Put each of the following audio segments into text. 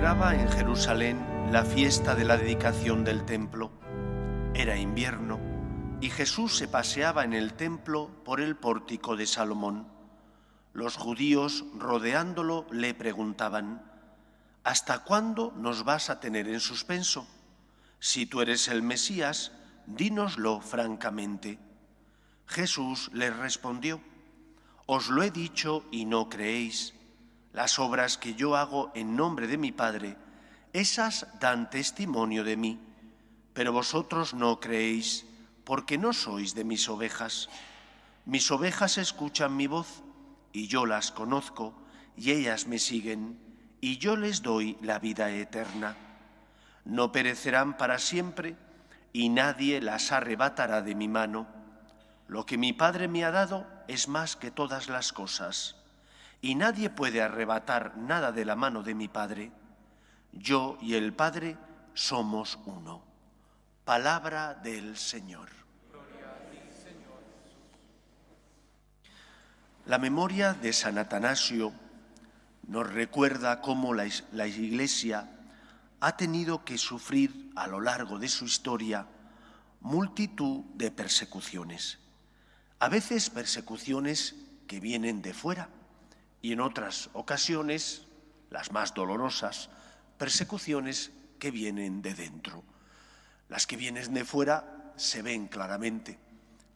celebraba en Jerusalén la fiesta de la dedicación del templo. Era invierno y Jesús se paseaba en el templo por el pórtico de Salomón. Los judíos, rodeándolo, le preguntaban: ¿hasta cuándo nos vas a tener en suspenso? Si tú eres el Mesías, dínoslo francamente. Jesús les respondió: os lo he dicho y no creéis. Las obras que yo hago en nombre de mi Padre, esas dan testimonio de mí, pero vosotros no creéis, porque no sois de mis ovejas. Mis ovejas escuchan mi voz, y yo las conozco, y ellas me siguen, y yo les doy la vida eterna. No perecerán para siempre, y nadie las arrebatará de mi mano. Lo que mi Padre me ha dado es más que todas las cosas, y nadie puede arrebatar nada de la mano de mi Padre. Yo y el Padre somos uno. Palabra del Señor. Gloria a ti, Señor Jesús. La memoria de San Atanasio nos recuerda cómo la Iglesia ha tenido que sufrir a lo largo de su historia multitud de persecuciones. A veces persecuciones que vienen de fuera y en otras ocasiones, las más dolorosas, persecuciones que vienen de dentro. Las que vienen de fuera se ven claramente.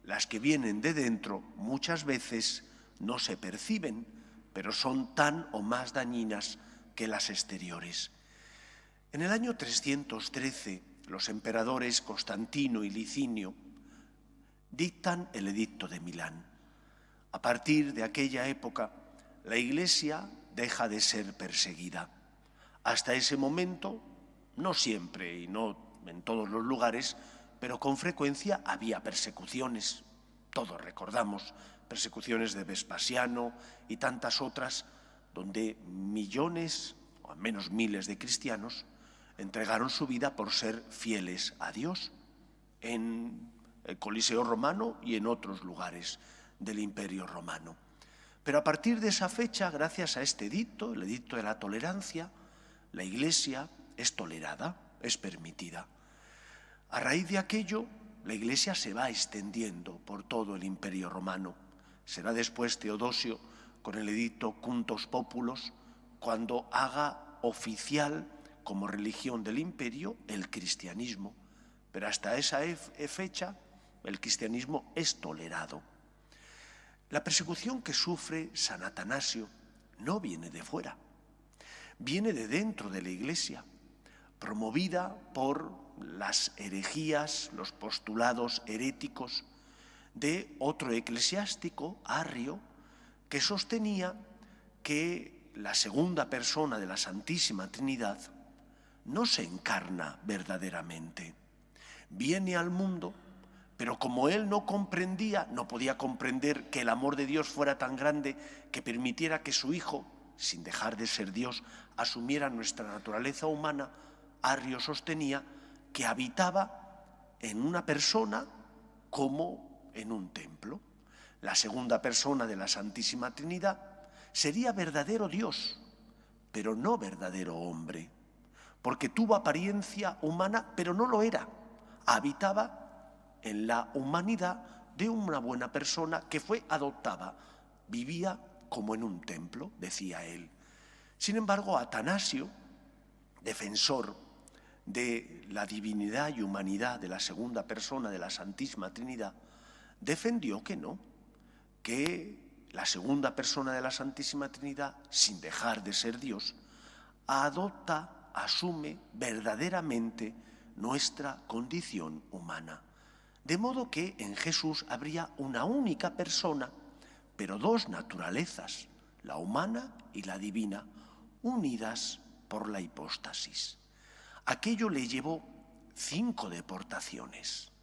Las que vienen de dentro muchas veces no se perciben, pero son tan o más dañinas que las exteriores. En el año 313, los emperadores Constantino y Licinio dictan el Edicto de Milán. A partir de aquella época, la Iglesia deja de ser perseguida. Hasta ese momento, no siempre y no en todos los lugares, pero con frecuencia había persecuciones. Todos recordamos persecuciones de Vespasiano y tantas otras, donde millones, o al menos miles de cristianos, entregaron su vida por ser fieles a Dios en el Coliseo romano y en otros lugares del Imperio romano. Pero a partir de esa fecha, gracias a este edicto, el edicto de la tolerancia, la Iglesia es tolerada, es permitida. A raíz de aquello, la Iglesia se va extendiendo por todo el Imperio romano. Será después Teodosio, con el edicto Quuntos Populos, cuando haga oficial como religión del imperio el cristianismo. Pero hasta esa fecha, el cristianismo es tolerado. La persecución que sufre San Atanasio no viene de fuera, viene de dentro de la Iglesia, promovida por las herejías, los postulados heréticos de otro eclesiástico, Arrio, que sostenía que la segunda persona de la Santísima Trinidad no se encarna verdaderamente. Viene al mundo, pero como él no comprendía, no podía comprender que el amor de Dios fuera tan grande que permitiera que su Hijo, sin dejar de ser Dios, asumiera nuestra naturaleza humana, Arrio sostenía que habitaba en una persona como en un templo. La segunda persona de la Santísima Trinidad sería verdadero Dios, pero no verdadero hombre, porque tuvo apariencia humana, pero no lo era. Habitaba en la humanidad de una buena persona que fue adoptada. Vivía como en un templo, decía él. Sin embargo, Atanasio, defensor de la divinidad y humanidad de la segunda persona de la Santísima Trinidad, defendió que no, que la segunda persona de la Santísima Trinidad, sin dejar de ser Dios, adopta, asume verdaderamente nuestra condición humana. De modo que en Jesús habría una única persona, pero dos naturalezas, la humana y la divina, unidas por la hipóstasis. Aquello le llevó 5 deportaciones.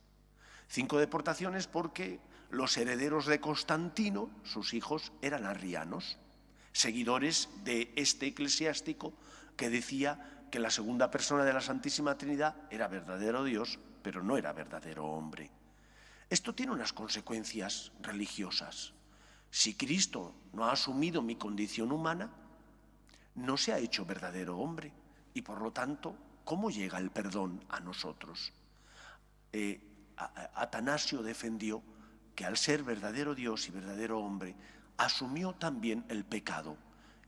5 deportaciones porque los herederos de Constantino, sus hijos, eran arrianos, seguidores de este eclesiástico que decía que la segunda persona de la Santísima Trinidad era verdadero Dios, pero no era verdadero hombre. Esto tiene unas consecuencias religiosas. Si Cristo no ha asumido mi condición humana, no se ha hecho verdadero hombre. Y por lo tanto, ¿cómo llega el perdón a nosotros? Atanasio defendió que al ser verdadero Dios y verdadero hombre, asumió también el pecado.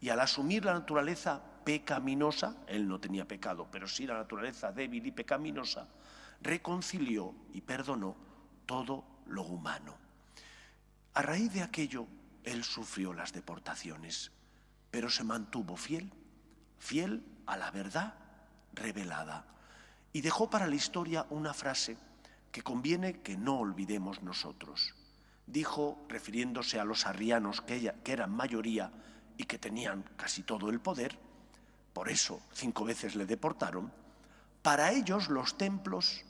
Y al asumir la naturaleza pecaminosa, él no tenía pecado, pero sí la naturaleza débil y pecaminosa, reconcilió y perdonó todo lo humano. A raíz de aquello, él sufrió las deportaciones, pero se mantuvo fiel a la verdad revelada. Y dejó para la historia una frase que conviene que no olvidemos nosotros. Dijo, refiriéndose a los arrianos que eran mayoría y que tenían casi todo el poder, por eso 5 veces le deportaron, para ellos los templos,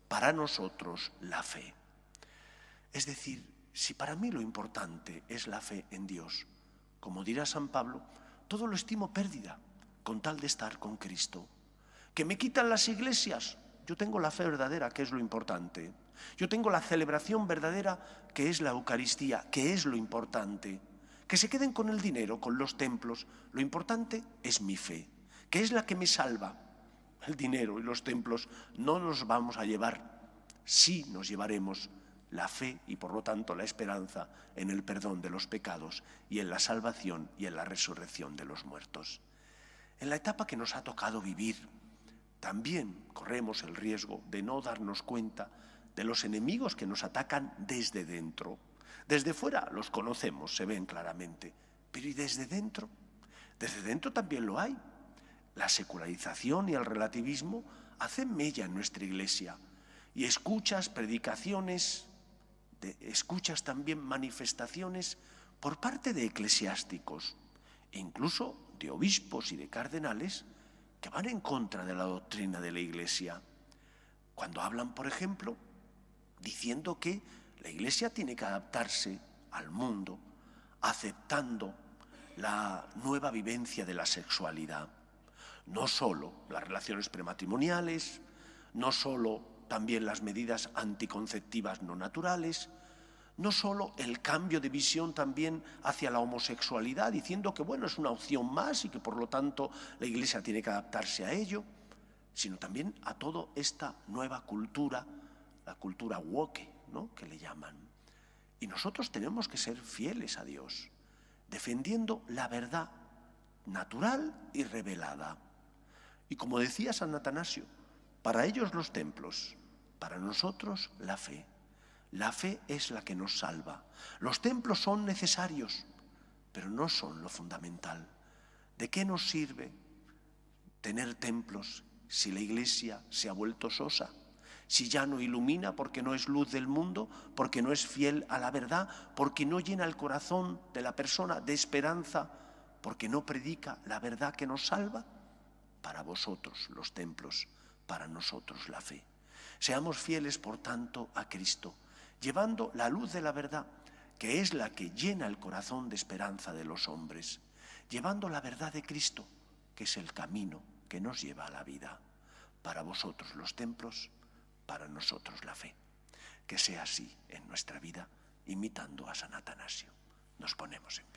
para nosotros la fe. Es decir, si para mí lo importante es la fe en Dios, como dirá San Pablo, todo lo estimo pérdida con tal de estar con Cristo. ¿Que me quitan las iglesias? Yo tengo la fe verdadera, que es lo importante. Yo tengo la celebración verdadera, que es la Eucaristía, que es lo importante. Que se queden con el dinero, con los templos. Lo importante es mi fe, que es la que me salva. El dinero y los templos no nos vamos a llevar. Sí nos llevaremos la fe y por lo tanto la esperanza en el perdón de los pecados y en la salvación y en la resurrección de los muertos. En la etapa que nos ha tocado vivir, también corremos el riesgo de no darnos cuenta de los enemigos que nos atacan desde dentro. Desde fuera los conocemos, se ven claramente, pero ¿y desde dentro? Desde dentro también lo hay. La secularización y el relativismo hacen mella en nuestra iglesia y escuchas predicaciones, escuchas también manifestaciones por parte de eclesiásticos e incluso de obispos y de cardenales que van en contra de la doctrina de la Iglesia. Cuando hablan, por ejemplo, diciendo que la Iglesia tiene que adaptarse al mundo, aceptando la nueva vivencia de la sexualidad. No solo las relaciones prematrimoniales, no solo también las medidas anticonceptivas no naturales, no solo el cambio de visión también hacia la homosexualidad, diciendo que bueno, es una opción más y que por lo tanto la Iglesia tiene que adaptarse a ello, sino también a toda esta nueva cultura, la cultura woke, ¿no?, que le llaman. Y nosotros tenemos que ser fieles a Dios, defendiendo la verdad natural y revelada. Y como decía San Atanasio, para ellos los templos, para nosotros la fe. La fe es la que nos salva. Los templos son necesarios, pero no son lo fundamental. ¿De qué nos sirve tener templos si la Iglesia se ha vuelto sosa? Si ya no ilumina porque no es luz del mundo, porque no es fiel a la verdad, porque no llena el corazón de la persona de esperanza, porque no predica la verdad que nos salva. Para vosotros los templos, para nosotros la fe. Seamos fieles, por tanto, a Cristo, llevando la luz de la verdad, que es la que llena el corazón de esperanza de los hombres, llevando la verdad de Cristo, que es el camino que nos lleva a la vida. Para vosotros los templos, para nosotros la fe. Que sea así en nuestra vida, imitando a San Atanasio. Nos ponemos en